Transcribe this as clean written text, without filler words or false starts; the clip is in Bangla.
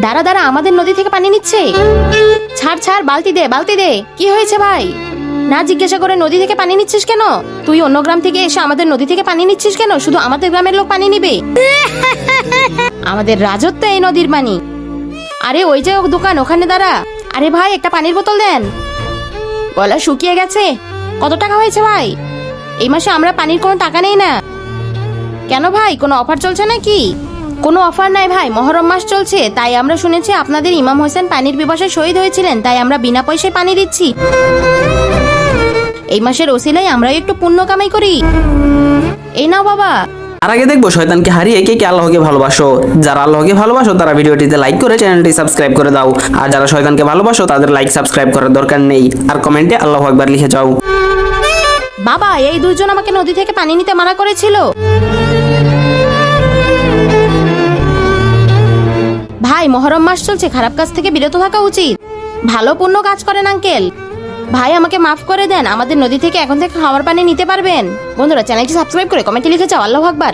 দাঁড়া দাঁড়া, আমাদের নদী থেকে পানি নিচ্ছে। ছাড় ছাড়, বালতি দে বালতি দে। কি হয়েছে ভাই? না জিজ্ঞাসা করে নদী থেকে পানি নিচ্ছিস কেন? তুই অন্য গ্রাম থেকে এসে আমাদের নদী থেকে পানি নিচ্ছিস কেন? শুধু আমাদের গ্রামের লোক পানি নিবে? আমাদের রাজত্ব এই নদীর পানি। আরে ওই যে দোকান, ওখানে দাঁড়া। আরে ভাই, একটা পানির বোতল দেন। গলা শুকিয়ে গেছে। কত টাকা হয়েছে ভাই? এই মাসে আমরা পানির কোনো টাকা নেই না। কেন ভাই, কোনো অফার চলছে নাকি? কোনো অফার নাই ভাই, মহরম মাস চলছে, তাই আমরা শুনেছি আপনাদের ইমাম হোসেন পানির পিপাসায় শহীদ হয়েছিলেন, তাই আমরা বিনা পয়সায় পানি দিচ্ছি। এই মাসের ওসিলায় আমরা একটু পুণ্য কামাই করি। এই নাও বাবা। আর আগে দেখবো শয়তানকে হারিয়ে কে কে আল্লাহকে ভালোবাসো। যারা আল্লাহকে ভালোবাসো তারা ভিডিওটিতে লাইক করে চ্যানেলটি সাবস্ক্রাইব করে দাও, আর যারা শয়তানকে ভালোবাসো তাদের লাইক সাবস্ক্রাইব করার দরকার নেই, আর কমেন্টে আল্লাহু আকবার লিখে যাও। বাবা, এই দুইজন আমাকে নদী থেকে পানি নিতে মানা করেছিল। ভাই, মহরম মাস চলছে, খারাপ কাজ থেকে বিরত থাকা উচিত। ভালো পুণ্য কাজ করেন আঙ্কেল। ভাই, আমাকে মাফ করে দেন, আমাদের নদী থেকে এখন থেকে খাওয়ার পানি নিতে পারবেন। বন্ধুরা, চ্যানেলটি সাবস্ক্রাইব করে কমেন্টে লিখে যাও আল্লাহু আকবার।